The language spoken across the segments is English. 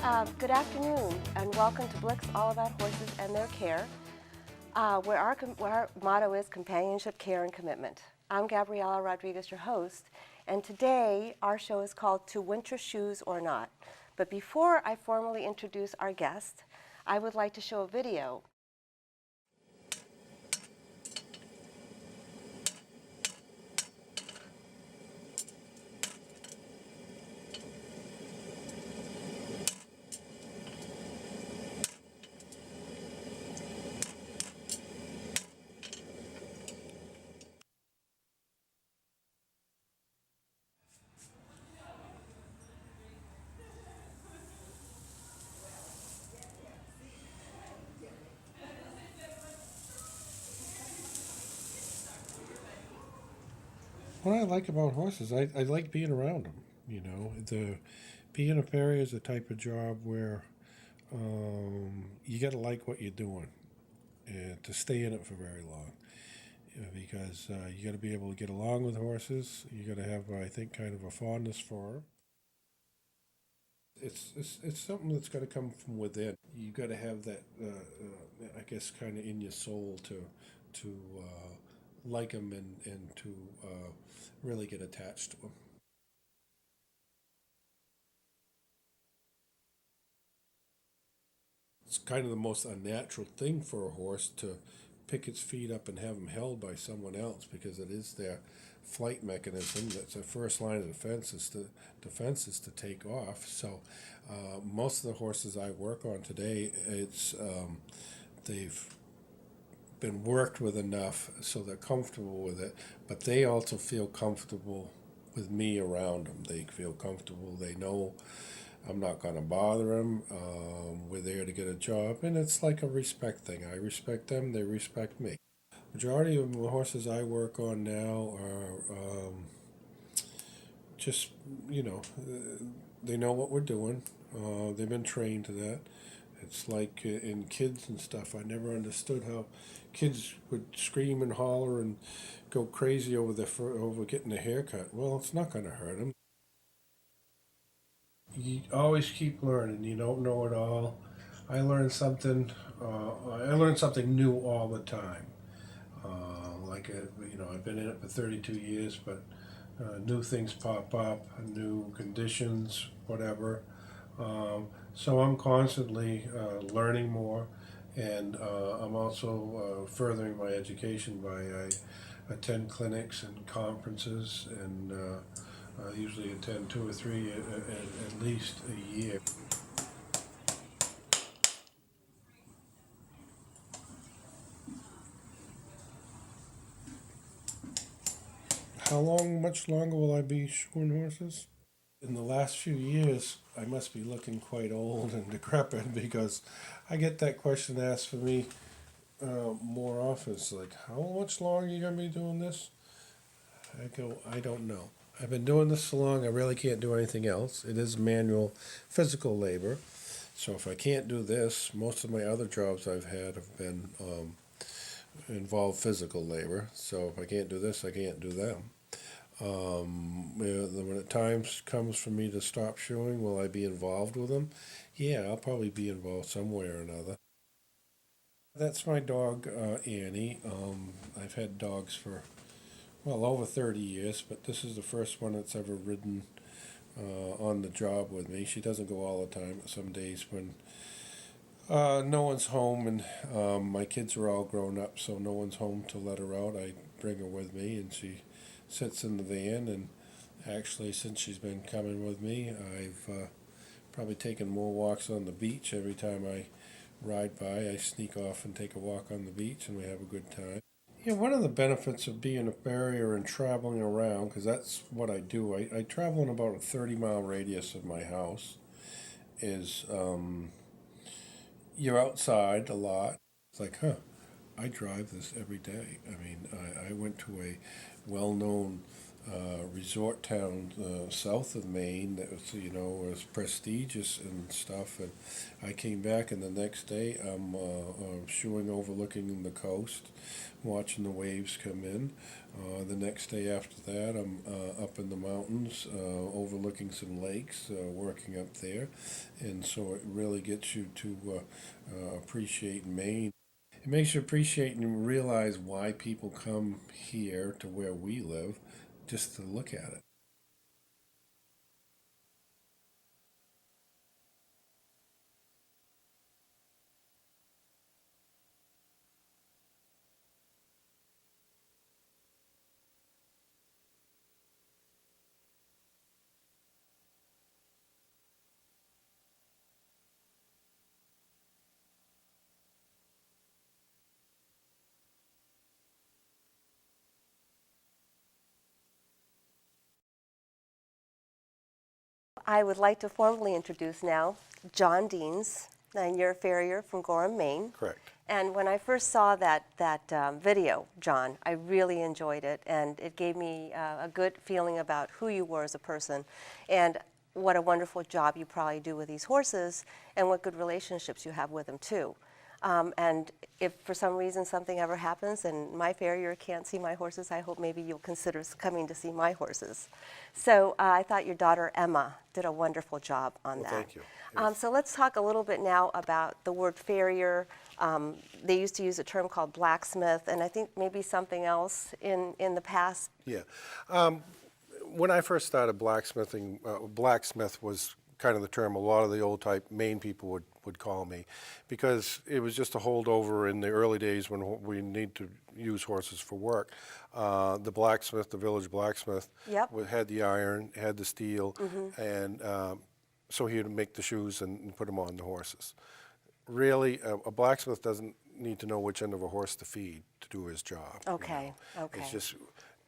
Good afternoon, and welcome to Blixx, all about horses and their care, where our motto is companionship, care, and commitment. I'm Gabriela Rodriguez, your host, and today our show is called To Winter Shoes or Not. But before I formally introduce our guest, I would like to show a video. What I like about horses, I like being around them. You know, being a farrier is a type of job where you got to like what you're doing and to stay in it for very long. Because you got to be able to get along with horses. You got to have, I think, kind of a fondness for them. It's something that's got to come from within. You got to have that, I guess, kind of in your soul to like them and to really get attached to them. It's kind of the most unnatural thing for a horse to pick its feet up and have them held by someone else because it is their flight mechanism. That's their first line of defense is to take off. So most of the horses I work on today, they've been worked with enough so they're comfortable with it, but they also feel comfortable with me around them. They feel comfortable. They know I'm not going to bother them. We're there to get a job, and it's like a respect thing. I respect them, they respect me. Majority of the horses I work on now are just, you know, they know what we're doing. They've been trained to that. It's like in kids and stuff. I never understood how kids would scream and holler and go crazy over getting a haircut. Well, it's not going to hurt them. You always keep learning. You don't know it all. I learn something. I learn something new all the time. I've been in it for 32 years, but new things pop up, new conditions, whatever. So I'm constantly learning more, and I'm also furthering my education by I attend clinics and conferences, and usually attend two or three at least a year. How long, much longer will I be shoeing horses? In the last few years, I must be looking quite old and decrepit because I get that question asked for me more often. It's like, how much longer are you going to be doing this? I go, I don't know. I've been doing this so long, I really can't do anything else. It is manual physical labor. So if I can't do this, most of my other jobs I've had have been involve physical labor. So if I can't do this, I can't do them. When the time comes for me to stop shoeing, will I be involved with them? Yeah, I'll probably be involved some way or another. That's my dog, Annie. I've had dogs for, well, over 30 years, but this is the first one that's ever ridden on the job with me. She doesn't go all the time. Some days when no one's home and my kids are all grown up, so no one's home to let her out. I bring her with me, and she sits in the van. And actually, since she's been coming with me, I've probably taken more walks on the beach. Every time I ride by, I sneak off and take a walk on the beach, and we have a good time. Yeah, one of the benefits of being a farrier and traveling around, because that's what I do, I travel in about a 30-mile radius of my house, is you're outside a lot. It's like, huh, I drive this every day. I mean, I went to a well known resort town south of Maine that was, was prestigious and stuff. And I came back, and the next day I'm shoeing overlooking the coast, watching the waves come in. The next day after that, I'm up in the mountains, overlooking some lakes, working up there. And so it really gets you to appreciate Maine. It makes you appreciate and realize why people come here to where we live just to look at it. I would like to formally introduce now John Deans, and you're a farrier from Gorham, Maine. Correct. And when I first saw that video, John, I really enjoyed it, and it gave me a good feeling about who you were as a person, and what a wonderful job you probably do with these horses, and what good relationships you have with them too. And if for some reason something ever happens and my farrier can't see my horses, I hope maybe you'll consider coming to see my horses. So I thought your daughter Emma did a wonderful job on that. Thank you. So let's talk a little bit now about the word farrier. They used to use a term called blacksmith, and I think maybe something else in the past. Yeah. When I first started blacksmithing, blacksmith was kind of the term a lot of the old type Maine people would call me, because it was just a holdover in the early days when we need to use horses for work. The blacksmith, the village blacksmith, Yep. had the iron, had the steel, and so he would make the shoes and put them on the horses. Really, a blacksmith doesn't need to know which end of a horse to feed to do his job. Okay, okay. It's just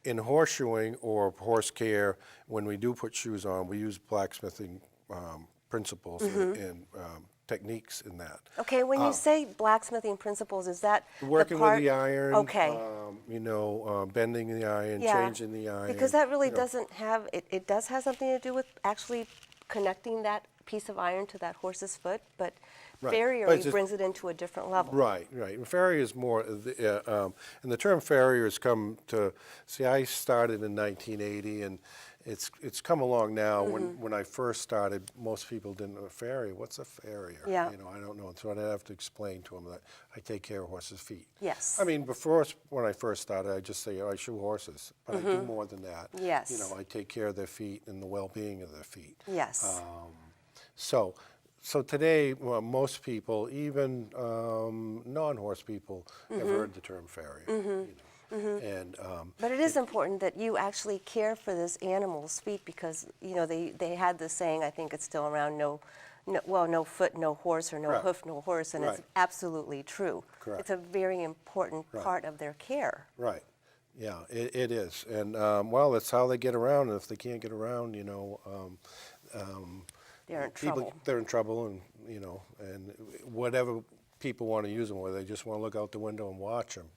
in horseshoeing or horse care, when we do put shoes on, we use blacksmithing principles and techniques in that. Okay, when you say blacksmithing principles, is that Working the part? with the iron, Okay. bending the iron, Yeah, changing the iron. because that really you know. doesn't have, it does have something to do with actually connecting that piece of iron to that horse's foot, but Right. farrier But it's just- brings it into a different level. Right, right. And farrier is more, and the term farrier has come to, see, I started in 1980, and it's come along now. When I first started, most people didn't know a farrier. What's a farrier? Yeah. I don't know. So I'd have to explain to them that I take care of horses' feet. Yes. I mean, when I first started, I just say, I shoe horses, but I do more than that. Yes. I take care of their feet and the well-being of their feet. Yes. So today, well, most people, even non-horse people, have heard the term farrier. And But it is important that you actually care for this animal's feet, because they had this saying, I think it's still around, no foot, no horse, or no Correct. hoof, no horse, and it's Right. absolutely true. Correct. It's a very important Right. part of their care. right, yeah, it is. And well, that's how they get around. And if they can't get around, They're in trouble. they're in trouble, and and whatever people want to use them, whether they just want to look out the window and watch them,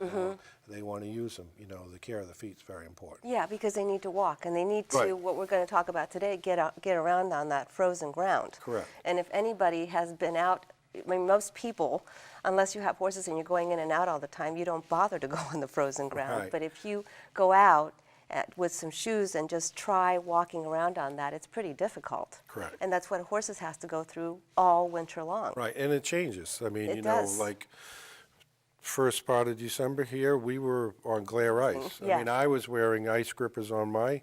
they want to use them. The care of the feet is very important. Yeah, because they need to walk, and they need to, Right. what we're going to talk about today, get around on that frozen ground. Correct. And if anybody has been out, I mean, most people, unless you have horses and you're going in and out all the time, you don't bother to go on the frozen ground. Right. But if you go out with some shoes and just try walking around on that, it's pretty difficult. Correct. And that's what horses has to go through all winter long. Right, and it changes. I mean, It does. like first part of December here, we were on glare ice. yeah. I mean, I was wearing ice grippers on my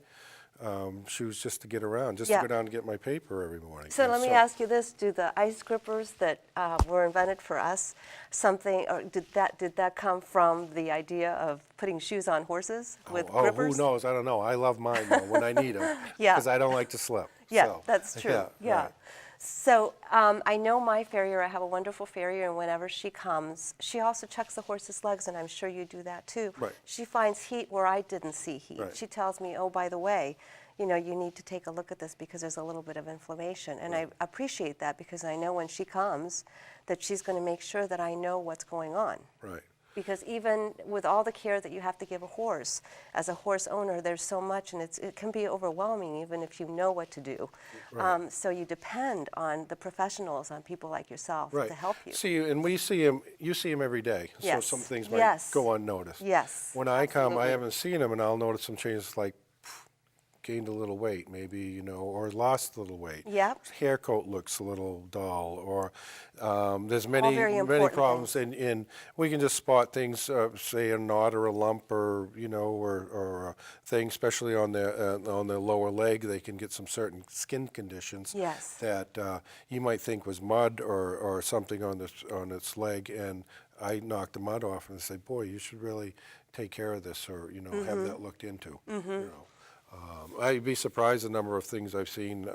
shoes just to get around, just Yeah. to go down and get my paper every morning. So And let me ask you this: do the ice grippers that were invented for us or did that come from the idea of putting shoes on horses with oh, grippers? who knows? I don't know. I love mine though when I need them. Yeah. Because I don't like to slip. Yeah, so, that's true. Yeah. right. So I know my farrier. I have a wonderful farrier, and whenever she comes, she also checks the horse's legs, and I'm sure you do that too. Right. She finds heat where I didn't see heat. Right. She tells me, oh, by the way, you need to take a look at this because there's a little bit of inflammation. And I appreciate that, because I know when she comes that she's going to make sure that I know what's going on. Right. Because even with all the care that you have to give a horse, as a horse owner, there's so much, and it can be overwhelming even if you know what to do. Right. So you depend on the professionals, on people like yourself Right. to help you. See, and we see him, you see him every day, so Yes. some things might Yes. go unnoticed. Yes. When I come, I absolutely. haven't seen him, and I'll notice some changes like gained a little weight, maybe, you know, or lost a little weight. Yep. His hair coat looks a little dull, or there's many very many important problems, and we can just spot things, say a knot or a lump, or you know, or a thing, especially on their lower leg. They can get some certain skin conditions Yes. that you might think was mud or something on its leg, and I knocked the mud off and said, boy, you should really take care of this, or you know, have that looked into. You know. I'd be surprised the number of things I've seen,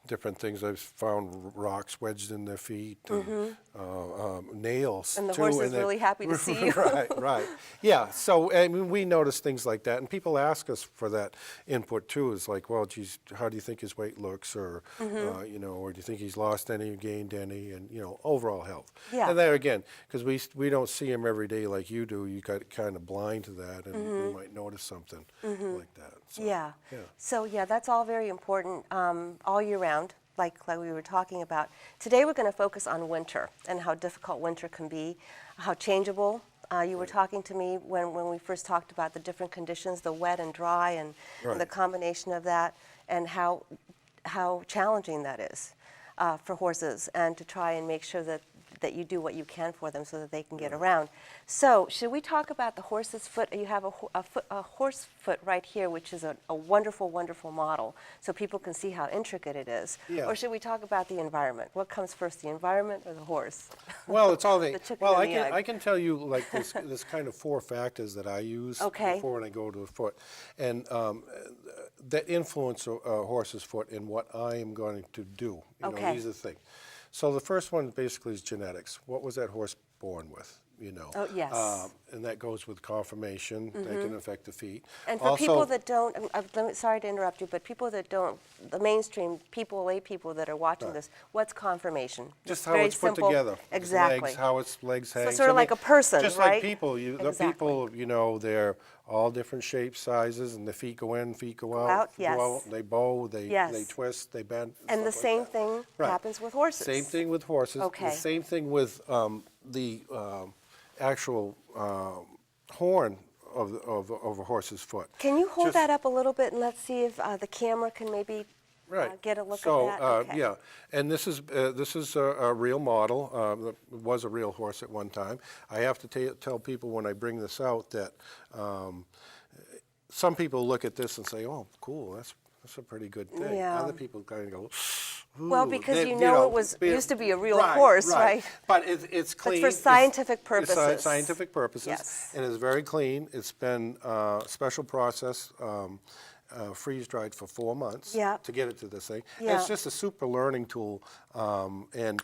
different things I've found, rocks wedged in their feet, and, nails And the too. horse is they- really happy to see you. Right. Yeah. So I mean, we notice things like that, and people ask us for that input too. It's like, well, geez, how do you think his weight looks, or you know, or do you think he's lost any, or gained any, and you know, overall health. Yeah. And there again, because we don't see him every day like you do, you got kind of blind to that, and you might notice something like that. So, Yeah. Yeah. So yeah, that's all very important all year round, like we were talking about. Today we're going to focus on winter and how difficult winter can be, how changeable. You were talking to me when we first talked about the different conditions, the wet and dry, and Right. the combination of that, and how challenging that is for horses, and to try and make sure that you do what you can for them so that they can get around. So should we talk about the horse's foot? You have a horse foot right here, which is a wonderful, wonderful model, so people can see how intricate it is. Yeah. Or should we talk about the environment? What comes first, the environment or the horse? Well, it's all The chicken well. and the egg. I can tell you like this kind of 4 factors that I use Okay. before when I go to a foot, and that influence a horse's foot in what I am going to do. You know, Okay. these are the things. So the first one basically is genetics. What was that horse born with? You know. Oh, yes. And that goes with conformation. That can affect the feet. And for Also, people that don't, sorry to interrupt you, but people that don't, the mainstream people, lay people that are watching this, what's conformation? just how very it's put simple. together. Its Exactly. legs, how its legs hang. sort of like a person, just right? like people. The Exactly. people, you know, they're all different shapes, sizes, and the feet go in, feet go out. out, yes. They bow, they Yes. twist, they bend. And the stuff like same that. thing Right. happens with horses. Same thing with horses. Okay. The same thing with the actual horn of a horse's foot. Can you hold Just- that up a little bit and let's see if the camera can maybe Right. get a look so, at that? Okay. yeah, and this is a real model. That was a real horse at one time. I have to tell people when I bring this out that some people look at this and say, "Oh, cool, that's a pretty good thing." Yeah. Other people kind of go, "Ooh." Well, because They- you know it was used to be a real horse, right? But it's clean. for scientific It's purposes. scientific purposes. Yes. And it's very clean. It's been special process. Freeze-dried for 4 months Yeah. to get it to this thing. And Yeah. it's just a super learning tool. And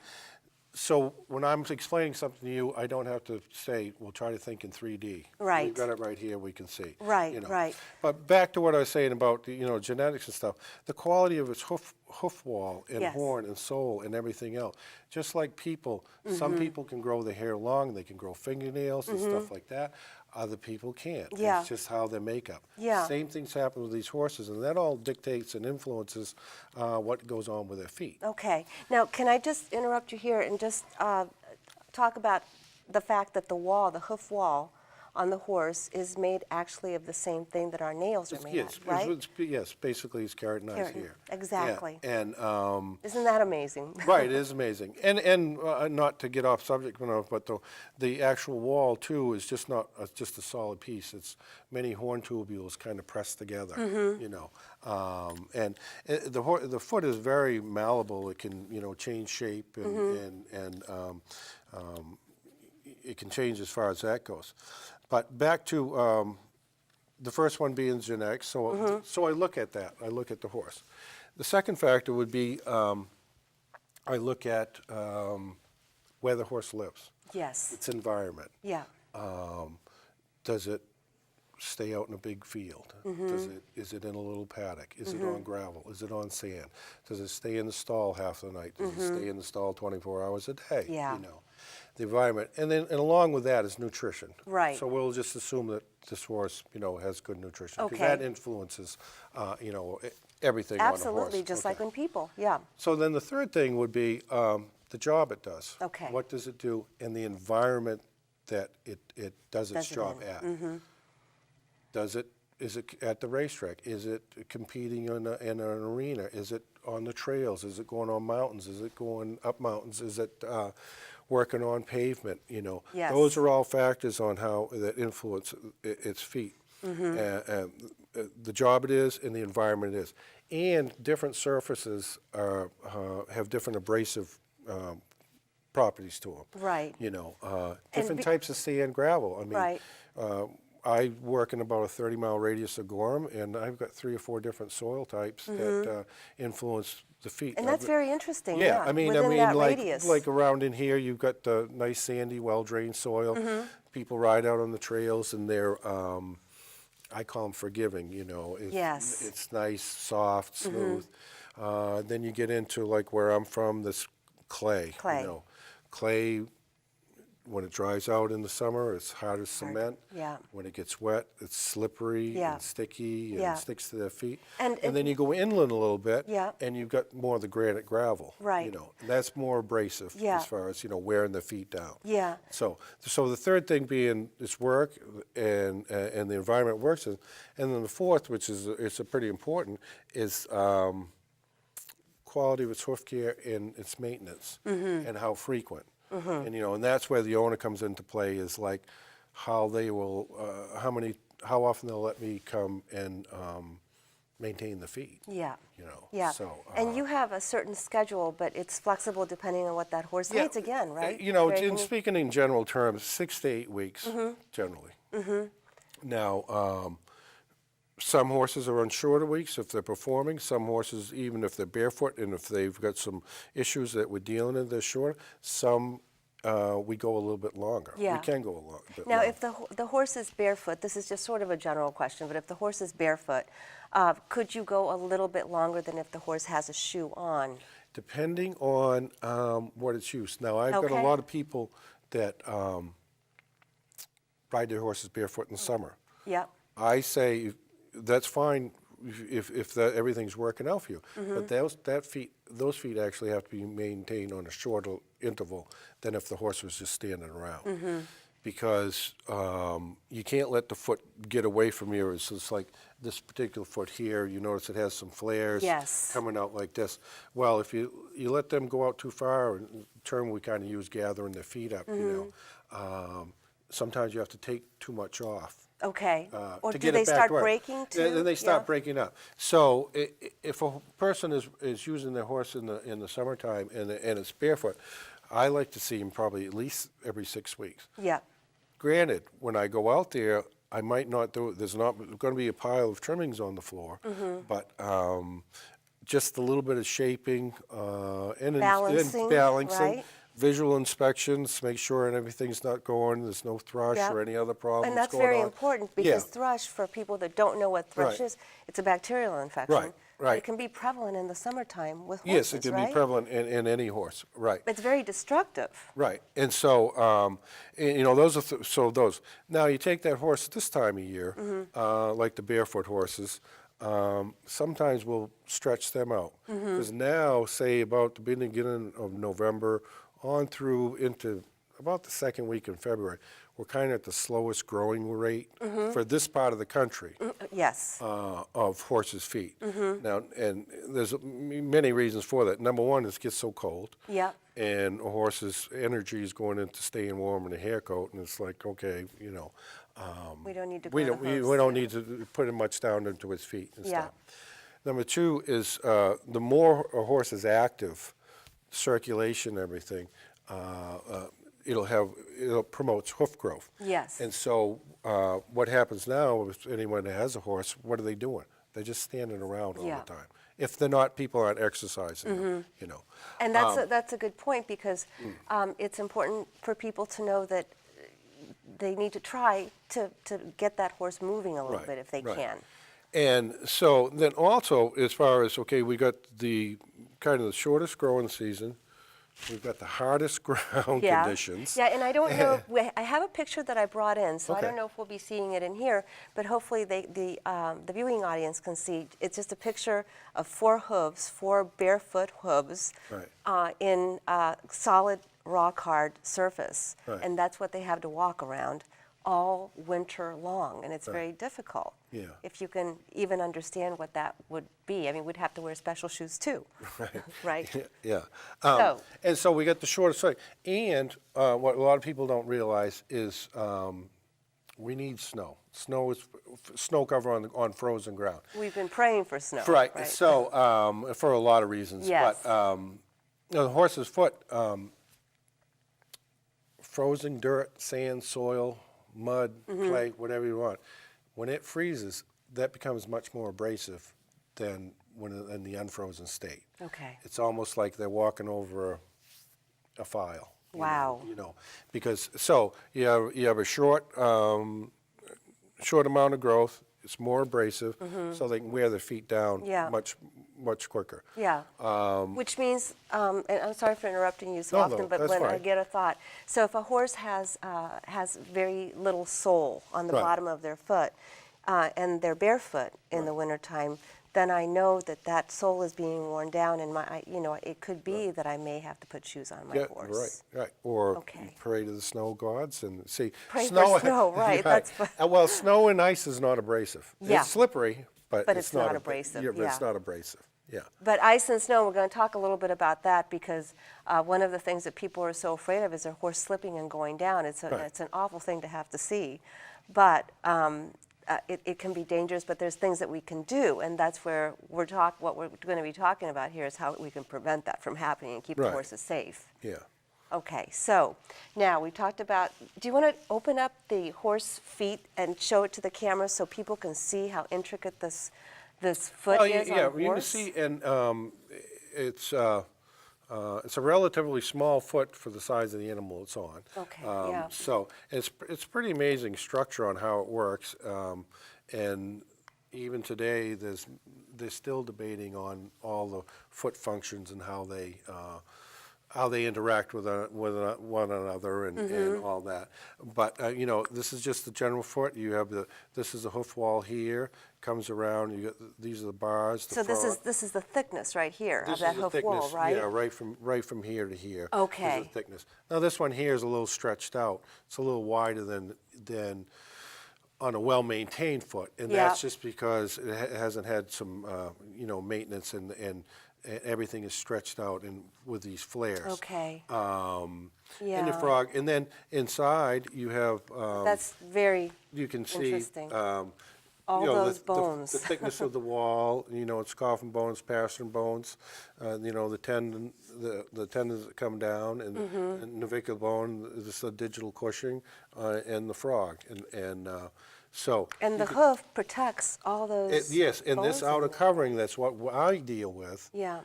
so when I'm explaining something to you, I don't have to say, well, try to think in 3D. Right. We've got it right here, we can see. Right, you know. right. But back to what I was saying about, you know, genetics and stuff, the quality of its hoof wall and Yes. horn and sole and everything else. Just like people, some Mm-hmm. people can grow their hair long, they can grow fingernails and stuff like that. Other people can't. Yeah. It's just how their makeup. Yeah. Same things happen with these horses, and that all dictates and influences what goes on with their feet. Okay. Now, can I just interrupt you here and just talk about the fact that the wall, the hoof wall on the horse is made actually of the same thing that our nails are made Yes, of, right? yes, basically it's keratinized Keratin, here. exactly. Yeah, and Isn't that amazing? right, it is amazing. And not to get off subject, but the actual wall too is just not just a solid piece. It's many horn tubules kind of pressed together. Mm-hmm. You know, and the foot is very malleable. It can change shape and Mm-hmm. it can change as far as that goes. But back to the first one being genetics. So Mm-hmm. so I look at that. I look at the horse. The second factor would be I look at where the horse lives, Yes. its environment. Yeah. Does it stay out in a big field? Is it in a little paddock? Is it on gravel? Is it on sand? Does it stay in the stall half the night? Does it stay in the stall 24 hours a day? Yeah. You know. the environment, and along with that is nutrition. Right. So we'll just assume that this horse, has good nutrition. Okay. Because that influences, everything on a horse. Absolutely, just like Okay. when people, yeah. So then the third thing would be the job it does. Okay. What does it do and the environment that it does its Does it job in. at? Mm-hmm. Is it at the racetrack? Is it competing in an arena? Is it on the trails? Is it going on mountains? Is it going up mountains? Is it working on pavement? Yes. Those are all factors on how that influence its feet. Mm-hmm. The job it is and the environment it is. And different surfaces have different abrasive properties to them. Right. Different types of sand, gravel. I mean, Right. I work in about a 30-mile radius of Gorham, and I've got 3 or 4 different soil types that influence the feet. And that's very interesting, Yeah, I mean, within that like radius. like around in here, you've got the nice sandy, well-drained soil. Mm-hmm. People ride out on the trails, and they're I call them forgiving. Yes. It's nice, soft, smooth. Then you get into like where I'm from, this clay. Clay. Clay. When it dries out in the summer, it's hard as cement. Yeah. When it gets wet, it's slippery Yeah. and sticky and Yeah. sticks to their feet. And then you go inland a little bit, Yeah. and you've got more of the granite gravel. Right. And that's more abrasive Yeah. as far as wearing the feet down. Yeah. So the third thing being its work and the environment works, and then the fourth, which is it's a pretty important, is quality of its hoof care and its maintenance and how frequent. And that's where the owner comes into play, is like how they will, how often they'll let me come and maintain the feet. Yeah. Yeah. And you have a certain schedule, but it's flexible depending on what that horse needs again, right? Speaking in general terms, 6 to 8 weeks generally. Now, some horses are on shorter weeks if they're performing. Some horses, even if they're barefoot and if they've got some issues that we're dealing with, they're short. Some we go a little bit longer. Yeah. We can go a bit Now, longer. if the horse is barefoot, this is just sort of a general question, but if the horse is barefoot, could you go a little bit longer than if the horse has a shoe on? Depending on what it's used. Now, I've got Okay. a lot of people that ride their horses barefoot in the summer. Yeah. I say that's fine if everything's working out for you. But those feet actually have to be maintained on a shorter interval than if the horse was just standing around. Because you can't let the foot get away from you. It's just like this particular foot here, you notice it has some flares Yes. coming out like this. Well, if you let them go out too far, and the term we kind of use, gathering their feet up, sometimes you have to take too much off. Okay. Or to do get they it back start to work. breaking too? Then they start Yeah. breaking up. So if a person is using their horse in the summertime and it's barefoot, I like to see him probably at least every 6 weeks. Yeah. Granted, when I go out there, I might not do it. There's not going to be a pile of trimmings on the floor, but just a little bit of shaping and Balancing, balancing. right? Visual inspections, make sure and everything's not going, there's no thrush Yeah. or any other problems And that's going very on. important Yeah. because thrush, for people that don't know what thrush Right. is, it's a bacterial infection. Right, right. It can be prevalent in the summertime with horses, Yes, it can right? be prevalent in any horse, right. It's very destructive. Right, and so, those are, those. Now, you take that horse this time of year, like the barefoot horses, sometimes we'll stretch them out. Because now, say about the beginning of November on through into about the second week in February, we're kind of at the slowest growing rate for this part of the country. Yes. Of horses' feet. Now, and there's many reasons for that. Number one is it gets so cold. Yeah. And a horse's energy is going into staying warm in a hair coat, and it's like, okay, We don't need to we go don't to we, hose. we don't need to put it much down into his feet and Yeah. stuff. Number two is the more a horse is active, circulation, everything, it promotes hoof growth. Yes. And so what happens now with anyone that has a horse, what are they doing? They're just standing around all Yeah. the time. If they're not, people aren't exercising, And that's a good point because it's important for people to know that they need to try to get that horse moving a little Right, bit if they right. can. And so then also, as far as, okay, we got the kind of the shortest growing season, we've got the hardest ground Yeah. conditions. Yeah, and I don't know, I have a picture that I brought in, so I Okay. don't know if we'll be seeing it in here, but hopefully the viewing audience can see. It's just a picture of 4 hooves, 4 barefoot hooves Right. in solid rock hard surface. Right. And that's what they have to walk around all winter long, and it's Right. very difficult. Yeah. If you can even understand what that would be. I mean, we'd have to wear special shoes too. Right. Right? Yeah. So- And so we got the shortest side. And what a lot of people don't realize is we need snow. Snow cover on frozen ground. We've been praying for snow. Right. So for a lot of reasons. Yes. But the horse's foot, frozen dirt, sand, soil, mud, Mm-hmm. clay, whatever you want. When it freezes, that becomes much more abrasive than when in the unfrozen state. Okay. It's almost like they're walking over a file. Wow. Because so you have a short amount of growth. It's more abrasive, so they can wear their feet down Mm-hmm. Yeah. much quicker. Yeah. Which means, and I'm sorry for interrupting you so No, often, no, but that's when I fine. get a thought, so if a horse has very little sole on the Right. bottom of their foot, and they're barefoot in the wintertime, then I know that that sole is being worn down, and it could be that I may have to put shoes on my Yeah, horse. right. Or Okay. pray to the snow gods and see. Pray for snow, right, that's what- Well, snow and ice is not abrasive. Yeah. It's slippery, but it's not abrasive, Yeah, but it's yeah. not abrasive. Yeah. But ice and snow, we're going to talk a little bit about that because one of the things that people are so afraid of is their horse slipping and going down. It's an awful thing to have to see. But it can be dangerous, but there's things that we can do, and that's where what we're going to be talking about here is how we can prevent that from happening and keep the Right. horses safe. Yeah. Okay, so now we talked about, do you want to open up the horse feet and show it to the camera so people can see how intricate this foot is on a horse? You can see, and it's a relatively small foot for the size of the animal it's on. Okay, yeah. So it's pretty amazing structure on how it works, and even today they're still debating on all the foot functions and how they interact with one another and Mm-hmm. all that. But this is just the general foot. You have this is the hoof wall here, comes around. You got these are the bars. So this is the thickness right here This of that is the hoof thickness, wall, right? Yeah, right from here to here. Okay. This is the thickness. Now this one here is a little stretched out. It's a little wider than on a well-maintained foot, and Yeah. that's just because it hasn't had some maintenance and everything is stretched out and with these flares. Okay. And the Yeah. frog, and then inside you have That's very you can see interesting. all those bones. the thickness of the wall. It's coffin bones, pastern bones. The tendon, the tendons that come down, and navicular bone. This is the digital cushioning, and the frog, and so. And the hoof protects all those Yes, and this bones in outer there. covering, that's what I deal with. Yeah.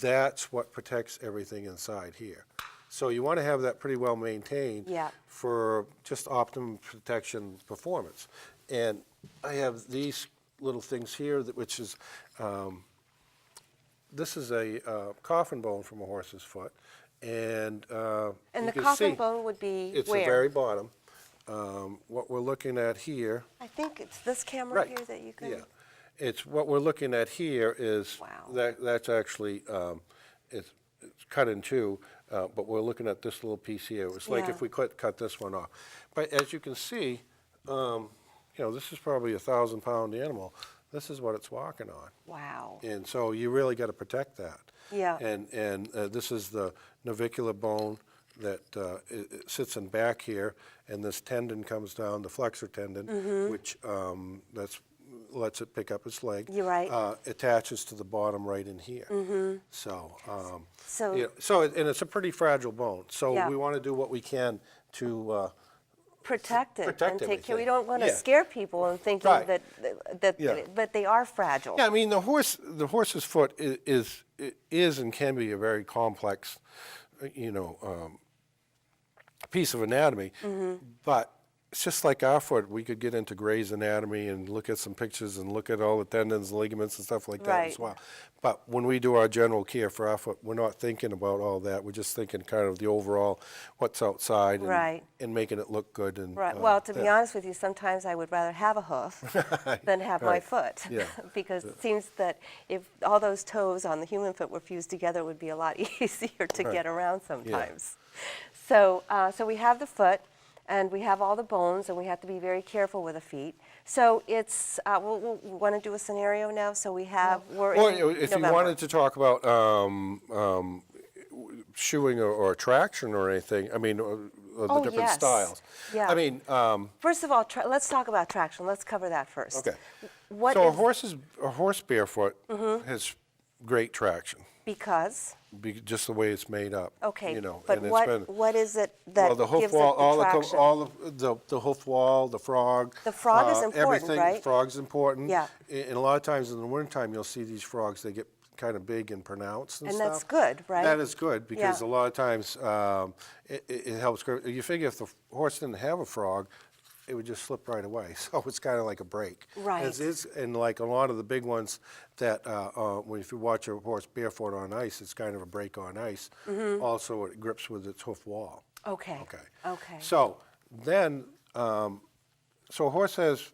That's what protects everything inside here. So you want to have that pretty well maintained Yeah. for just optimum protection performance. And I have these little things here, which is, this is a coffin bone from a horse's foot. And And you the can coffin see bone would be it's where? the very bottom. What we're looking at here. I think it's this camera Right. here that you can. Yeah, it's what we're looking at here is Wow. that's actually it's cut in two, but we're looking at this little piece here. It's like Yeah. if we cut this one off. But as you can see, this is probably a 1,000-pound animal. This is what it's walking on, Wow. and so you really got to protect that. Yeah. And this is the navicular bone that it sits in back here, and this tendon comes down, the flexor tendon, which lets it pick up its leg. You're right. Attaches to the bottom right in here. So, So- and it's a pretty fragile bone. So Yeah. we want to do what we can to Protect it Protect and take care. We everything. don't want to Yeah. scare people and thinking Right. that Yeah. but they are fragile. Yeah, I mean the horse's foot is and can be a very complex, piece of anatomy, but it's just like our foot. We could get into Gray's Anatomy and look at some pictures and look at all the tendons, ligaments, and stuff like that as Right. well. But when we do our general care for our foot, we're not thinking about all that. We're just thinking kind of the overall, what's outside, Right. and making it look good. And Right. Well, to be that- honest with you, sometimes I would rather have a hoof than have my Right. foot. Yeah. Because it seems that if all those toes on the human foot were fused together, it would be a lot easier to Right. get around sometimes. So, so we have the foot, and we have all the bones, and we have to be very careful with the feet. So it's, we'll want to do a scenario now. So we have, we're Or in if you November. wanted to talk about shoeing or traction or anything, I mean, or the Oh, different yes. styles. Yeah. I mean, First of all, let's talk about traction. Let's cover that first. okay. What So is, a horse barefoot has great traction, because, just the way it's made up. okay, You know, but and it's been, what is it that well, the hoof gives wall, it the traction? all the hoof wall, the frog. The frog is important, everything, right? Frog's important. Yeah. And a lot of times in the wintertime, you'll see these frogs. They get kind of big and pronounced and And stuff. that's good, right? That is good because Yeah. a lot of times it helps. You figure if the horse didn't have a frog, it would just slip right away. So it's kind of like a break. Right. And like a lot of the big ones that, if you watch a horse barefoot on ice, it's kind of a break on ice. Also, it grips with its hoof wall. Okay. Okay. Okay. So then, so a horse has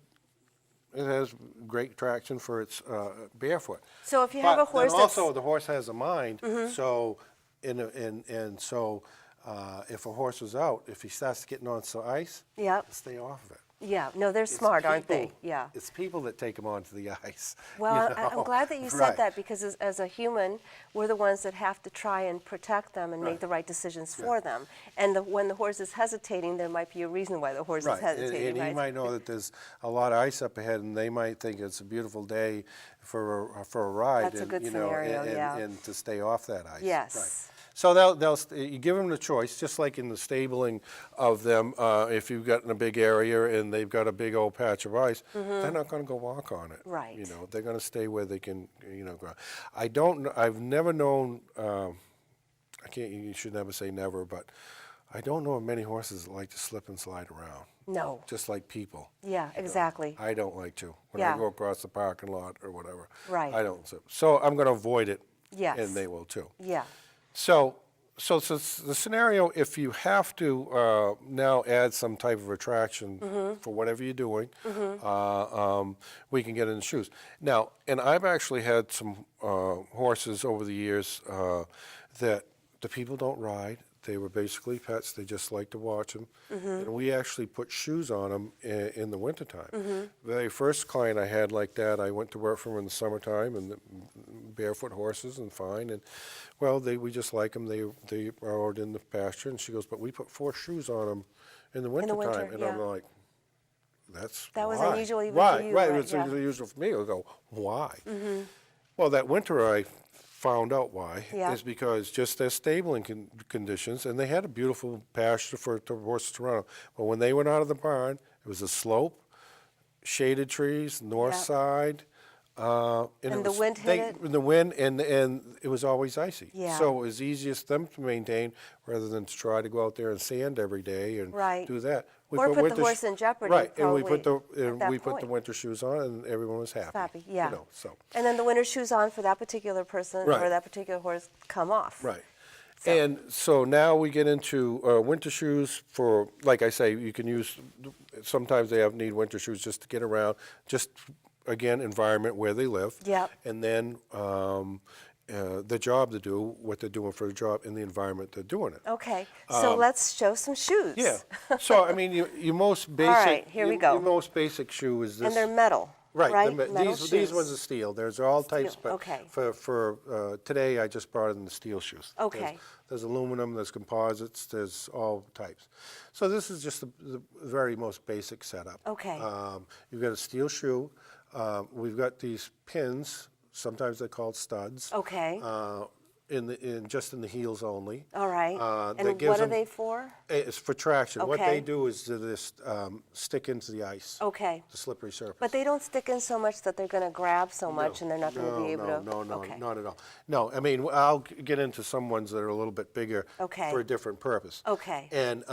great traction for its barefoot. So if you have a But horse then that's, also the horse has a mind. So if a horse is out, if he starts getting on some ice, Yep. stay off of it. yeah, no, they're It's smart, aren't they? people- Yeah. It's people that take them onto the ice. Well, you I'm know? glad that you said Right. that, because as a human, we're the ones that have to try and protect them and make Right. the right decisions for them. And when the horse is hesitating, there might be a reason why the horse Right, is hesitating, and he right? might know that there's a lot of ice up ahead, and they might think it's a beautiful day for a ride. That's a and, good you know, scenario, and, yeah. and to stay off that ice. Yes. Right. So you give them the choice, just like in the stabling of them. If you've got in a big area and they've got a big old patch of ice, they're not going to go walk on it. Right. You know, they're going to stay where they can, go. I've never known. You should never say never, but I don't know of many horses that like to slip and slide around. No. Just like people. Yeah, exactly. I don't like to. When Yeah. I go across the parking lot or whatever. Right. I don't. So I'm going to avoid it. Yes. And they will too. Yeah. So the scenario, if you have to now add some type of attraction for whatever you're doing, we can get in the shoes. Now, and I've actually had some horses over the years that the people don't ride. They were basically pets. They just like to watch them. And we actually put shoes on them in the wintertime. The very first client I had like that, I went to work for him in the summertime, and barefoot horses and fine. And, well, we just like them. They are out in the pasture. And she goes, but we put 4 shoes on them in the wintertime. winter, And yeah. I'm like, That was why? unusual even for Right, you, right. right, It's yeah. unusual for me. I go, why? Well, that winter I found out why Yeah. is because just their stabling conditions, and they had a beautiful pasture for the horses to run on. But when they went out of the barn, it was a slope, shaded trees, north Yeah. side. And the wind hit it? The wind, and it was always icy. Yeah. So it was easiest them to maintain rather than to try to go out there and sand every day and Right. do that. We Or put the winter horse in jeopardy, Right, and we probably, at that put the point. winter shoes on, and everyone was happy. Happy, yeah. You know, so. And then the winter shoes on for that particular person Right. or that particular horse come off. Right. And so now we get into winter shoes for, like I say, you can use, sometimes they need winter shoes just to get around, just, again, environment where they live. Yep. And then the job to do, what they're doing for the job in the environment they're doing it. Okay, so let's show some shoes. Yeah. So, I mean, your most basic. right, here we go. Your most basic shoe is this. And they're metal, Right, right? the Metal these shoes. ones are steel. There's all types, Steel, but okay. for today, I just brought in the steel shoes. Okay. There's aluminum, there's composites, there's all types. So this is just the very most basic setup. Okay. You've got a steel shoe. We've got these pins. Sometimes they're called studs. Okay. Just in the heels only. All right. that And gives what are them- they for? It's for traction. What Okay. they do is to just stick into the ice. Okay. The slippery surface. But they don't stick in so much that they're going to grab so much and they're not going to be able to. No, Okay. not at all. No, I mean, I'll get into some ones that are a little bit bigger Okay. for a different purpose. Okay. And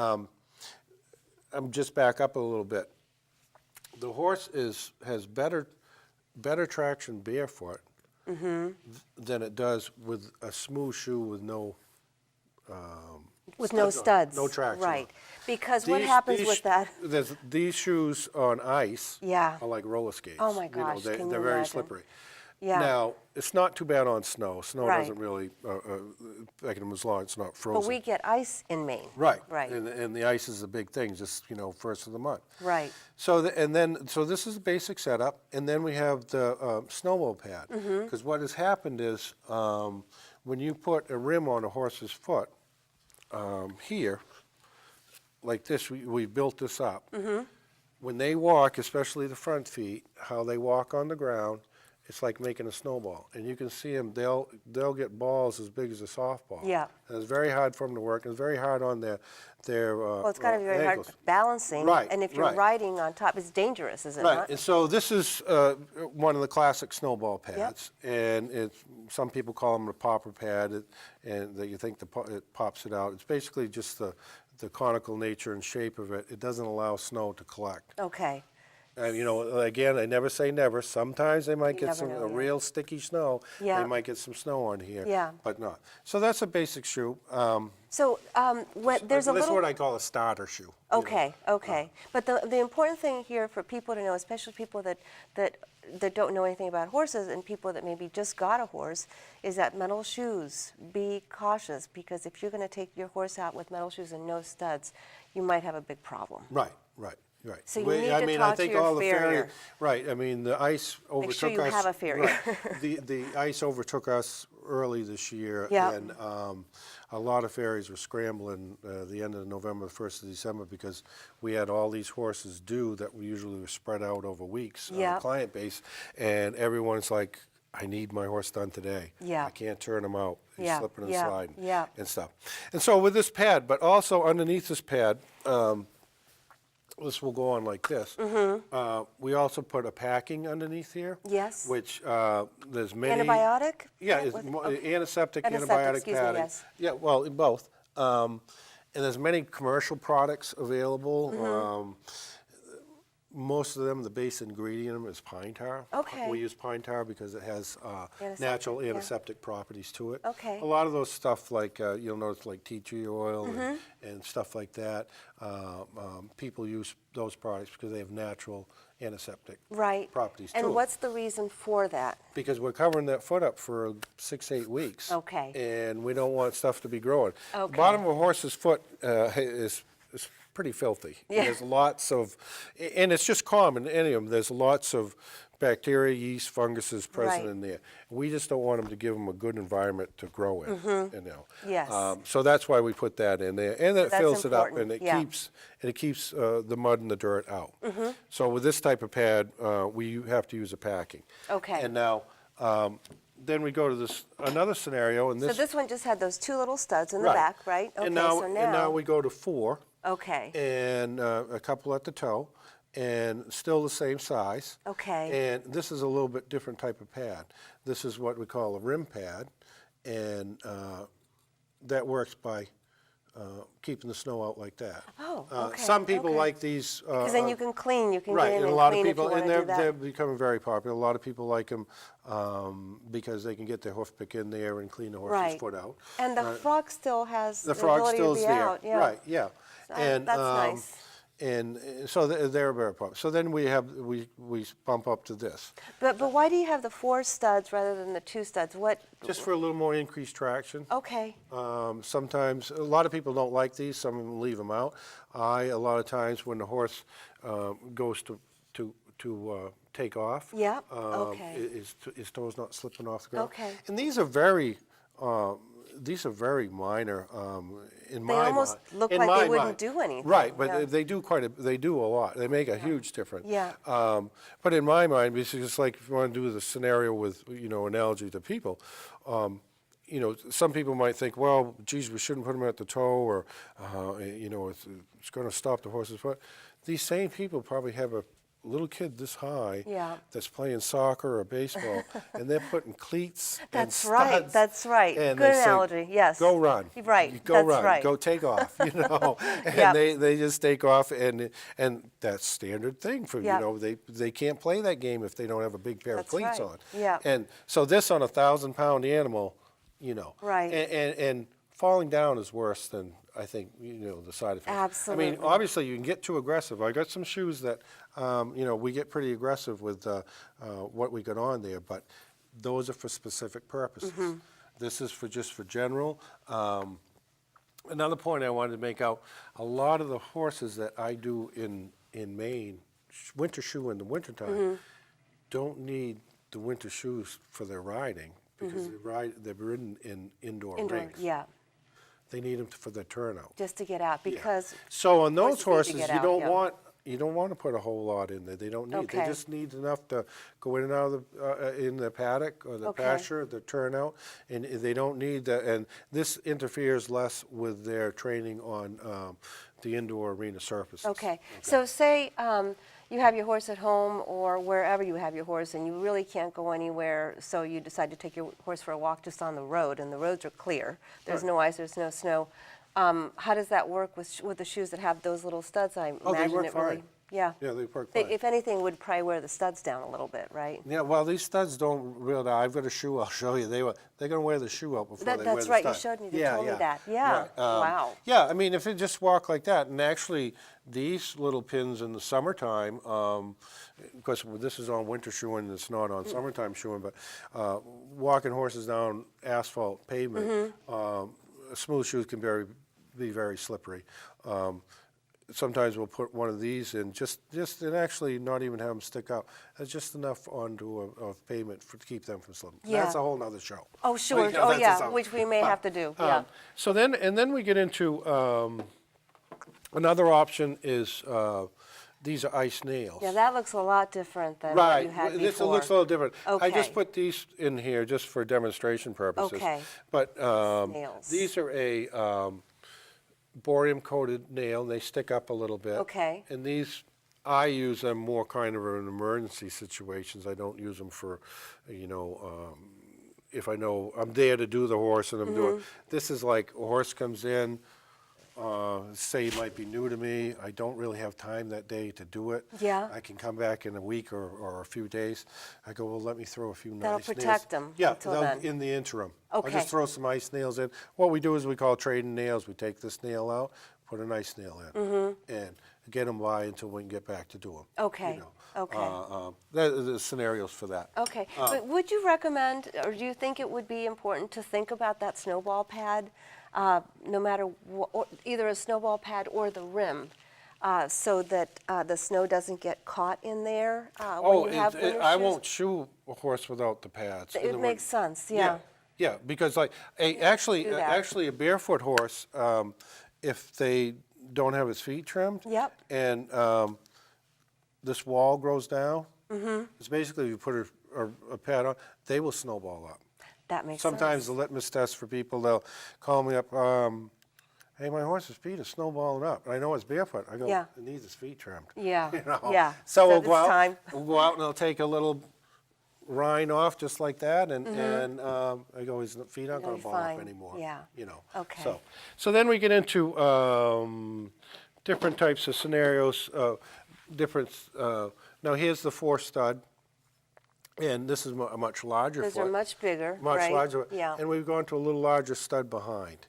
I'm just back up a little bit. The horse has better traction barefoot than it does with a smooth shoe with no With no studs. no traction. Right. Because what happens with that? These shoes on ice Yeah. are like roller skates. Oh my gosh, they're can you very imagine? slippery. Yeah. Now, it's not too bad on snow. Snow Right. doesn't really, like as long as it's not frozen. But we get ice in Maine. Right. Right. And the ice is a big thing, just, first of the month. Right. So, so this is the basic setup, and then we have the snowball pad. Because what has happened is, when you put a rim on a horse's foot, here, like this, we built this up. When they walk, especially the front feet, how they walk on the ground, it's like making a snowball. And you can see them, they'll get balls as big as a softball. Yeah. And it's very hard for them to work, and it's very hard on their Well, it's got to be very ankles. hard balancing. Right, And if you're right. riding on top, it's dangerous, is it Right, not? and so this is one of the classic snowball pads, and some people call them a popper pad, and that you think it pops it out. It's basically just the conical nature and shape of it. It doesn't allow snow to collect. Okay. And again, I never say never. Sometimes they might You get never some know, yeah. real sticky snow. Yeah. They might get some snow on here. Yeah. But not. So that's a basic shoe. So there's a This is little. what I call a starter shoe. you know. Okay, okay. But the important thing here for people to know, especially people that don't know anything about horses and people that maybe just got a horse, is that metal shoes, be cautious, because if you're going to take your horse out with metal shoes and no studs, you might have a big problem. Right, right. Right. So you need to talk to your farrier. Right. I mean, the ice overtook sure you us. have a farrier. Right. The ice overtook us early this year, Yeah. and a lot of farriers were scrambling the end of November, the 1st of December, because we had all these horses due that we usually were spread out over weeks, Yeah. client base, and everyone's like, I need my horse done today. Yeah. I can't turn him out. He's Yeah, slipping and yeah, sliding yeah. and stuff. And so with this pad, but also underneath this pad, this will go on like this. We also put a packing underneath here. Yes. Which there's many. Antibiotic? Yeah, it's antiseptic, antibiotic excuse me, padding. yes. Yeah, well, both. And there's many commercial products available. Most of them, the base ingredient is pine tar. Okay. We use pine tar because it has Antiseptic, natural yeah. antiseptic properties to it. Okay. A lot of those stuff, like you'll notice, like tea tree oil and stuff like that. People use those products because they have natural antiseptic Right. properties to And them. what's the reason for that? Because we're covering that foot up for 6-8 weeks. Okay. And we don't want stuff to be growing. Okay. The bottom of a horse's foot is pretty filthy. Yeah. There's lots of, and it's just common in any of them, there's lots of bacteria, yeast, funguses present Right. in there. We just don't want them to give them a good environment to grow in. Yes. So that's why we put that in there, and it That's fills it up, important, and it yeah. keeps the mud and the dirt out. So with this type of pad, we have to use a packing. Okay. And now, then we go to this another scenario, and So this. this one just had those two little studs in the Right. back, right? Okay, and now, so and now we go to 4. Okay. And a couple at the toe, and still the same size. Okay. And this is a little bit different type of pad. This is what we call a rim pad, and that works by keeping the snow out like that. Oh, okay, Some people okay. like these. Because then you can clean, you can Right, get in and and a lot clean of if you people, want and to do they're that. becoming very popular. A lot of people like them because they can get their hoof pick in there and clean the horse's Right. foot out. And the frog still has The the frog ability still's to be there, out. Yeah. right? Yeah, So that's nice. And so they're very popular. So then we bump up to this, But why do you have the 4 studs rather than the 2 studs? What? just for a little more increased traction. Okay. Sometimes a lot of people don't like these. Some of them leave them out. A lot of times when the horse goes to take off, Yeah, okay. his toes not slipping off the ground. Okay. And these are very minor in my mind. almost look in like my they wouldn't mind. do anything, Right, but yeah. they do a lot. They make a huge difference. Yeah. But in my mind, because it's like if you want to do the scenario with analogy to people. Some people might think, well, geez, we shouldn't put them at the toe, or it's going to stop the horse's foot. These same people probably have a little kid this high Yeah. that's playing soccer or baseball, and they're putting cleats and That's right. studs, That's right. and Good they say, analogy. Yes. Go run. Right. You go That's run. right. Go take off. You know, and Yep. they just take off, and that's standard thing for Yep. you know they can't play that game if they don't have a big pair That's of cleats right. on. Yep. And so this on a 1,000-pound animal, you know, Right. and falling down is worse than I think the side effects. Absolutely. I mean, obviously you can get too aggressive. I got some shoes that we get pretty aggressive with what we got on there, but those are for specific purposes. Mm-hmm. This is just for general. Another point I wanted to make out: a lot of the horses that I do in Maine, winter shoe in the wintertime, Mm-hmm. don't need the winter shoes for their riding because they're ridden in indoor rinks. Yeah. They need them for the turnout. Just to get out because So on those horses need to horses, get you out, don't yeah. want to put a whole lot in there. They don't need. Okay. They just need enough to go in and out of in the paddock or the Okay. pasture, the turnout, and they don't need that. And this interferes less with their training on the indoor arena surfaces. Okay. So say you have your horse at home or wherever you have your horse and you really can't go anywhere, so you decide to take your horse for a walk just on the road, and the roads are clear. There's Right. no ice, there's no snow. How does that work with the shoes that have those little studs? I Oh, they imagine work it really. fine. Yeah. Yeah, they work They, fine. if anything, would probably wear the studs down a little bit, right? Yeah, well, these studs don't really. I've got a shoe. I'll show you. They're going to wear the shoe out before they wear That's the right. You stud. showed me. You told me that. Yeah. Right. Wow. Yeah, I mean, if it just walk like that, and actually these little pins in the summertime, because this is on winter shoeing, it's not on summertime shoeing, but walking horses down asphalt pavement, smooth shoes can be very slippery. Sometimes we'll put one of these in, just and actually not even have them stick out. It's just enough onto a pavement to keep them from slipping. Yeah. That's a whole nother show. Oh, sure. You know, Oh, that's yeah, something. which we may have to do. Yeah. So then we get into another option is these are ice nails. Yeah, that looks a lot different than what Right. you had This before. looks a little different. I just Okay. put these in here just for demonstration purposes. Okay. But Nails. these are a borium-coated nail. They stick up a little bit. Okay. And these, I use them more kind of in emergency situations. I don't use them for, if I know I'm there to do the horse and I'm doing. Mm-hmm. This is like a horse comes in, say it might be new to me. I don't really have time that day to do it. Yeah. I can come back in a week or a few days. I go, well, let me throw a few That'll nice nails. protect 'em Yeah, until they'll- then. in the interim. Okay. I'll just throw some ice nails in. What we do is we call trading nails. We take this nail out, put an ice nail in, and get them by until we can get back to do them. Okay, okay. There's scenarios for that. Okay, but would you recommend, or do you think it would be important to think about that snowball pad, no matter either a snowball pad or the rim, so that the snow doesn't get caught in there when you have winter I shoes? won't shoe a horse without the pads. in It the makes winter. sense, yeah. Yeah, because like actually Do that. actually a barefoot horse, if they don't have his feet trimmed, Yep. and this wall grows down, it's basically if you put a pad on, they will snowball up. That makes Sometimes sense. the litmus test for people, they'll call me up, hey, my horse's feet are snowballing up. I know it's barefoot. I go, Yeah. it needs its feet trimmed. Yeah, You know? yeah. So we'll it's go out. time. We'll go out and they'll take a little rind off just like that, and I go, his feet aren't It'll going be to ball up fine. anymore. Yeah. You know. Okay. So then we get into different types of scenarios. Now here's the 4-stud, and this is a much larger Those foot. are much bigger, Much right? larger. Yeah. And we've gone to a little larger stud behind.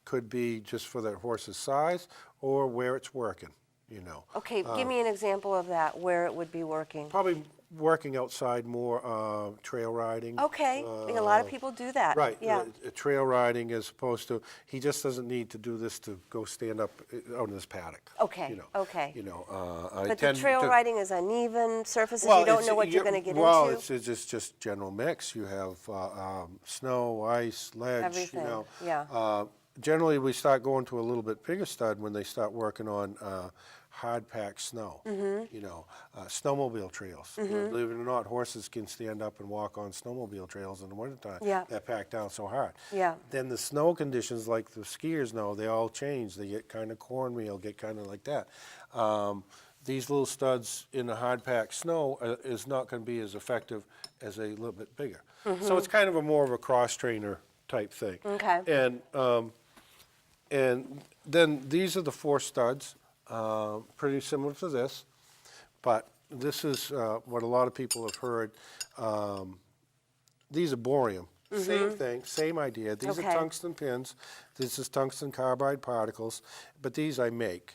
Could be just for that horse's size or where it's working, you know. Okay, give me an example of that, where it would be working. Probably working outside more, trail riding. Okay, a lot of people do that. Right. Yeah. Trail riding as opposed to, he just doesn't need to do this to go stand up out in this paddock. Okay, You know. okay. You know, I But the tend trail to- riding is uneven surfaces, you don't know what you're going to get well, into? it's just general mix. You have snow, ice, ledge, Everything, you know. yeah. Generally, we start going to a little bit bigger stud when they start working on hard packed snow. Mm-hmm. You know, snowmobile trails. Believe it or not, horses can stand up and walk on snowmobile trails in the wintertime. Yeah. They're packed down so hard. Yeah. Then the snow conditions, like the skiers know, they all change. They get kind of cornmeal, get kind of like that. these little studs in the hard packed snow is not going to be as effective as a little bit bigger. So it's kind of a more of a cross trainer type thing. Okay. And then these are the 4 studs, pretty similar to this, but this is what a lot of people have heard. These are borium. Same thing, same idea. These Okay. are tungsten pins. This is tungsten carbide particles, but these I make.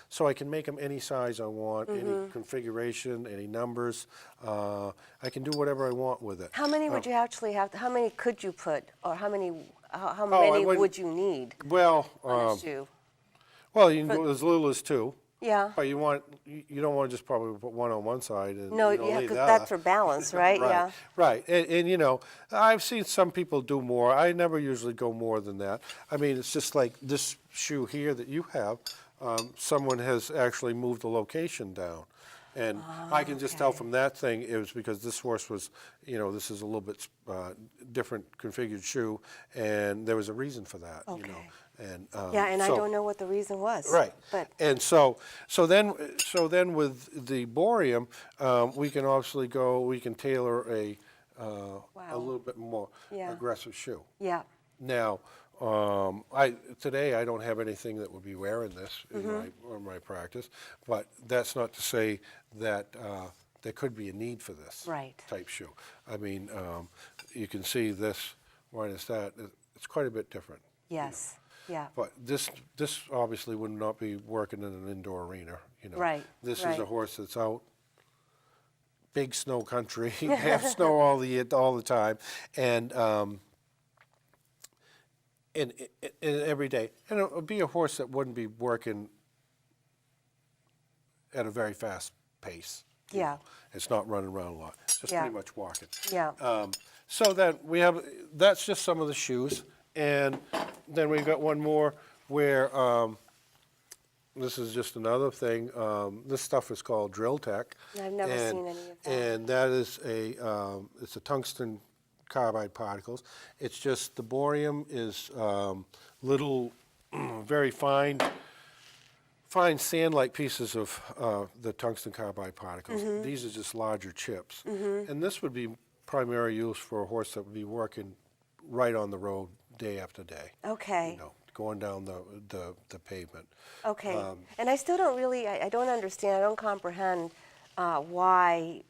So I can make them any size I want, any configuration, any numbers. I can do whatever I want with it. How many would you actually have? How many could you put, or how many I many wouldn't- would you need Well, on a shoe? well, you can go as little as 2. Yeah. But you don't want to just probably put one on one side and No, leave yeah, the 'cause other. that's for balance, right? Right, Yeah. right. And I've seen some people do more. I never usually go more than that. I mean, it's just like this shoe here that you have. Someone has actually moved the location down. And I can just tell okay. from that thing, it was because this horse was, this is a little bit different configured shoe, and there was a reason for that, Okay. And, Yeah, and I so- don't know what the reason was. Right. But And so then with the borium, we can obviously we can tailor a little bit more Yeah. aggressive shoe. yeah. Now, today I don't have anything that would be wearing this in my practice, but that's not to say that there could be a need for this Right. type shoe. I mean, you can see this minus that, it's quite a bit different. Yes. Yeah. But this obviously would not be working in an indoor arena, Right, This is right. a horse that's out, big snow country, half snow all the time, and every day. And it would be a horse that wouldn't be working at a very fast pace. you Yeah. know. It's not running around a lot. It's just Yeah. pretty much walking. Yeah. So then that's just some of the shoes. And then we've got one more where, this is just another thing. This stuff is called Drill Tech. I've never seen any of that. And that is it's a tungsten carbide particles. It's just the borium is little, very fine sand-like pieces of the tungsten carbide particles. Mm-hmm. These are just larger chips. And this would be primary use for a horse that would be working right on the road day after day. Okay. Going down the pavement. Okay. And I still don't really, I don't understand, I don't comprehend why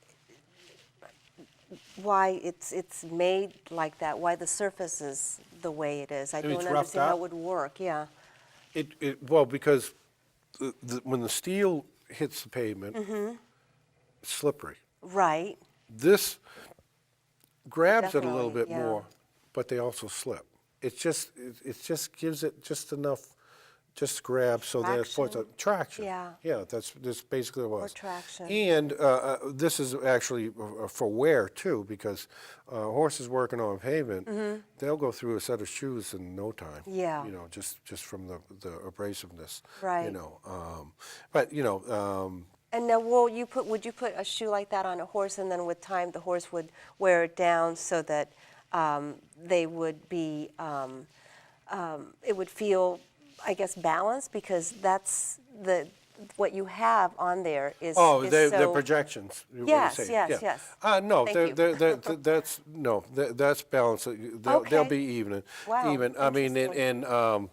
it's made like that, why the surface is the way it is. I Maybe don't it's roughed understand how up? it would work, yeah. Well, because when the steel hits the pavement, Mm-hmm. it's slippery. Right. This grabs it a little Definitely, bit yeah. more, but they also slip. It just gives it just enough, just grab so that it puts a traction. Yeah. Yeah, that's basically what it was. traction. And this is actually for wear too, because horses working on pavement, they'll go through a set of shoes in no time. Mm-hmm. Yeah. Just from the abrasiveness. Right. But And now, would you put a shoe like that on a horse, and then with time the horse would wear it down so that they would be, it would feel, I guess, balanced, because that's what you have on there is. Oh, is they're so, projections. Yes, saying. yes, Yeah. yes. No, Thank that's balanced. They'll Okay. be even. Wow, Even. I mean, interesting. in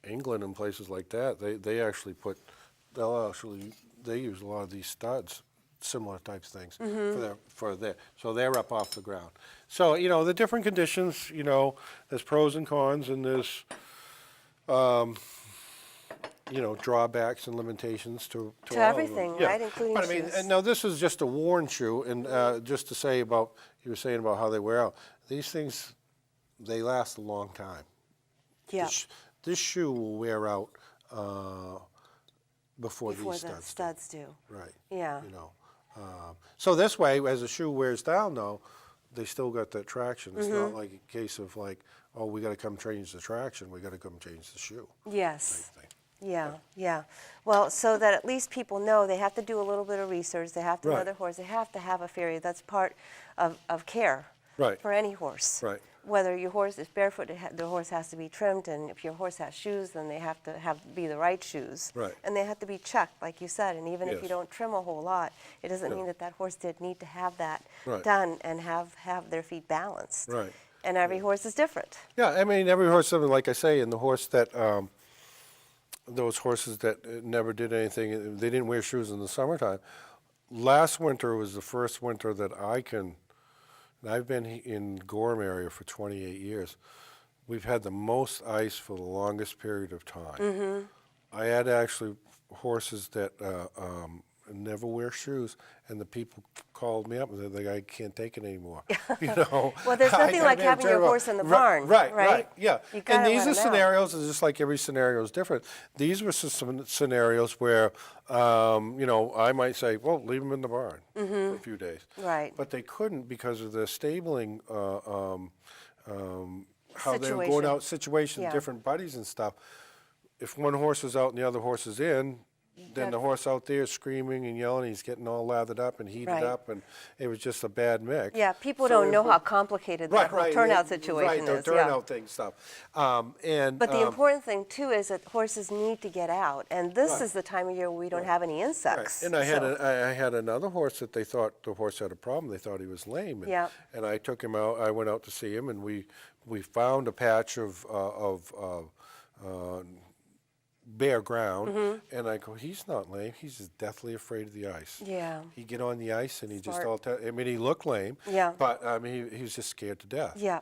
England and places like that, they use a lot of these studs, similar types of things so they're up off the ground. So the different conditions. There's pros and cons, and there's drawbacks and limitations to all of them. everything, Yeah. right, including But I mean, shoes. and now this is just a worn shoe, and just to say about, you were saying about how they wear out. These things, they last a long time. Yeah. This shoe will wear out before Before these the studs. studs do. Right. Yeah. So this way, as the shoe wears down, though, they still got that traction. It's not Mm-hmm. like a case of like, oh, we got to come change the traction. We got to come change the shoe. Yes. Type thing. Yeah, yeah. Well, so that at least people know they have to do a little bit of research. They have to know Right. their horse. They have to have a farrier. That's part of care Right. for any horse. Right. whether your horse is barefoot, the horse has to be trimmed, and if your horse has shoes, then they have to be the right shoes. Right. And they have to be checked, like you said, and even if you Yes. don't trim a whole lot, it doesn't Yeah. mean that that horse did need to have that Right. done and have their feet balanced. Right. And every horse is different. Yeah, I mean, every horse, something like I say, and the horse that, those horses that never did anything, they didn't wear shoes in the summertime. Last winter was the first winter that and I've been in Gorham area for 28 years. We've had the most ice for the longest period of time. I had actually horses that never wear shoes, and the people called me up and they're like, I can't take it anymore. You know? Well, there's nothing like having your horse in the barn, right? Yeah. You gotta And these let are 'em out. scenarios, and just like every scenario is different. These were some scenarios where, I might say, well, leave them in the barn for a few days. Right. But they couldn't because of the stabling, how they were going Situation. out, situations, Yeah. different buddies and stuff. If one horse is out and the other horse is in, then the horse out there is screaming and yelling, he's getting all lathered up and heated Right. up, and it was just a bad mix. Yeah, people So don't it know was- how complicated that whole turnout situation right, the is. turnout thing stuff. But the important thing too is that horses need to get out, and this Right. is the time of year where we don't have any Right. insects. And I had so- I had another horse that they thought the horse had a problem. They thought he was lame. And, Yeah. and I took him out. I went out to see him, and we found a patch of bare ground. And I go, he's not lame. He's just deathly afraid of the ice. Yeah. He'd get on the ice, and he just Smart. I mean, he looked lame. Yeah. But I mean, he was just scared to death. Yeah.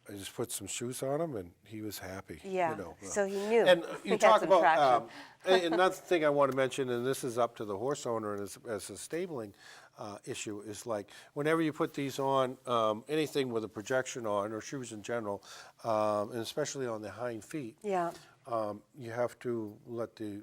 I just put some shoes on him, and he was happy. Yeah, You know. so he knew. And He you had talk some about traction. another thing I want to mention, and this is up to the horse owner and as a stabling issue, is like whenever you put these on, anything with a projection on, or shoes in general, and especially on the hind feet, Yeah. you have to let the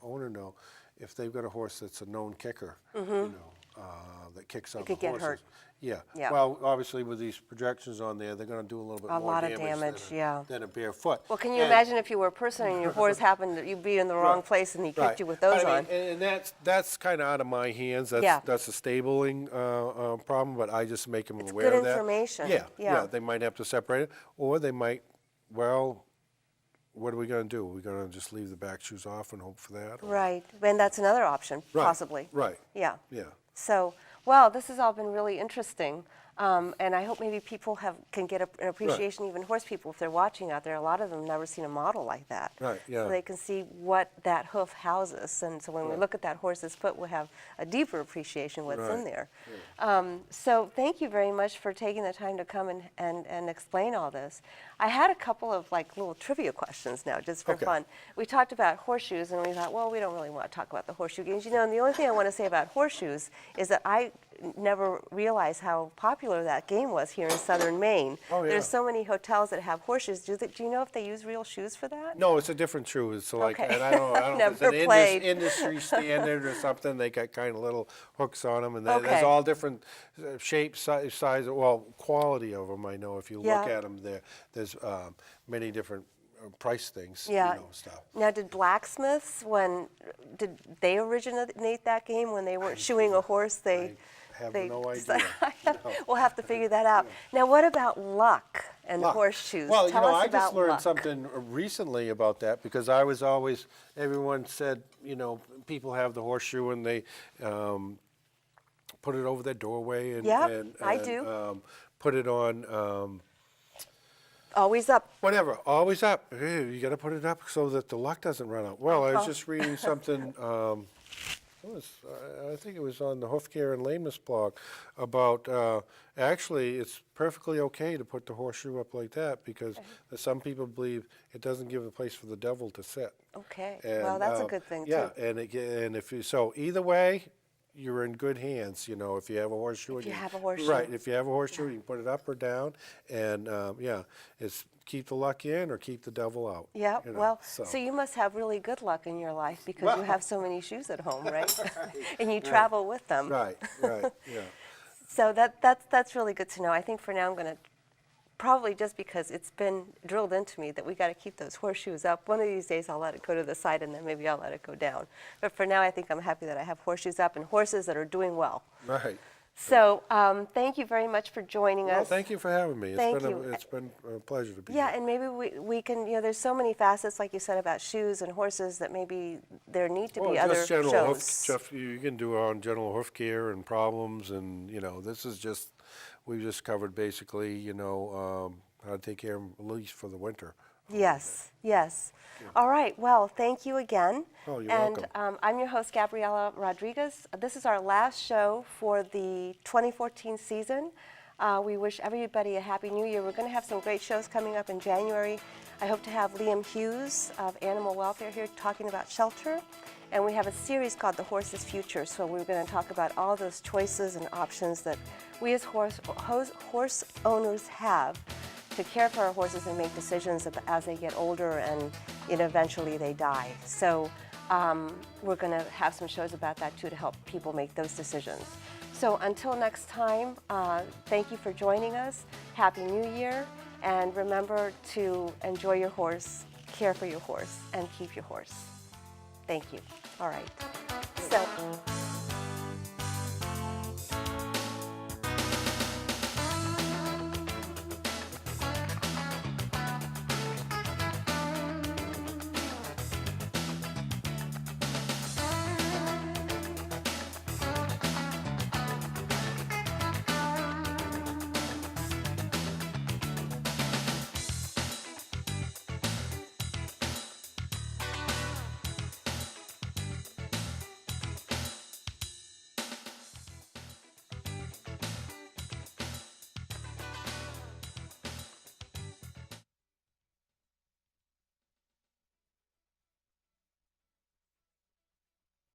owner know if they've got a horse that's a known kicker, that kicks other could get horses. hurt. Yeah. Yeah. Well, obviously with these projections on there, they're going to do a little bit A more lot of damage damage, than yeah. than a bare foot. Well, can you And- imagine if you were a person and your horse happened, you'd be in the wrong Right. place and he kicked Right. you with those I mean, on? And that's kind of out of my hands. That's Yeah. that's a stabling problem, but I just make them It's aware good of that. information. Yeah, Yeah. They might have to separate it, or they might, well, what are we going to do? Are we going to just leave the back shoes off and hope for that? Or- Right, and that's another option, Right, possibly. Right. Yeah. Yeah. So, well, this has all been really interesting, and I hope maybe people can get an appreciation, even horse people, if they're watching out there. A lot of them never seen a model like that. Right, yeah. So they can see what that hoof houses, and so when we look at that horse's foot, we'll have a deeper appreciation what's in Right. there. So thank you very much for taking the time to come and explain all this. I had a couple of like little trivia questions now, just for Okay. fun. We talked about horseshoes, and we thought, well, we don't really want to talk about the horseshoe games. And the only thing I want to say about horseshoes is that I never realized how popular that game was here in southern Maine. Oh, yeah. There's so many hotels that have horseshoes. Do you know if they use real shoes for that? No, it's a different shoe. It's like, Okay. and I don't know if it's Never an played. industry standard or something. They got kind of little hooks on them, and Okay. there's all different shapes, size, well, quality of them. I know if you look Yeah. at them, there's many different price things, Yeah. stuff. Now, did blacksmiths, did they originate that game when they weren't shoeing a horse? I have no idea. No. We'll have to figure that out. Now, what about luck and Luck. horseshoes? Well, Tell us I about just learned luck. something recently about that because I was always, everyone said, people have the horseshoe and they put it over their doorway and, Yeah, I do. Put it on, Always up. whatever, always up. Hey, you got to put it up so that the luck doesn't run out. Well, I was just reading something. I think it was on the Hoof Care and Lameness blog about actually it's perfectly okay to put the horseshoe up like that because some people believe it doesn't give a place for the devil to sit. Okay. And, Well, that's a good thing, yeah, too. and if you so either way, you're in good hands. If you have a horseshoe. If and you have a horseshoe. Right. If you have a horseshoe, you can put it up or down, and it's keep the luck in or keep the devil out. Yeah, you know, well, so you must have really good luck in your life because you have so many shoes at home, right? And you travel with them. Right. Yeah. So that's really good to know. I think for now I'm going to probably just because it's been drilled into me that we got to keep those horseshoes up. One of these days I'll let it go to the side and then maybe I'll let it go down. But for now I think I'm happy that I have horseshoes up and horses that are doing well. Right. So thank you very much for joining Well, us. thank you for having me. Thank you. It's been a pleasure to be Yeah, here. and maybe we can, there's so many facets, like you said, about shoes and horses that maybe there need to be Well, other just general shows. hoof, you can do on general hoof care and problems, and this is just we've just covered basically how to take care of them at least for the winter. Yes, yes. All right, well, thank you again. Oh, you're and welcome. I'm your host, Gabriela Rodriguez. This is our last show for the 2014 season. We wish everybody a Happy New Year. We're going to have some great shows coming up in January. I hope to have Liam Hughes of Animal Welfare here talking about shelter. And we have a series called The Horse's Future, so we're going to talk about all those choices and options that we as horse owners have to care for our horses and make decisions as they get older and eventually they die. So we're going to have some shows about that too to help people make those decisions. So until next time, thank you for joining us. Happy New Year, and remember to enjoy your horse, care for your horse, and keep your horse. Thank you. All right. So.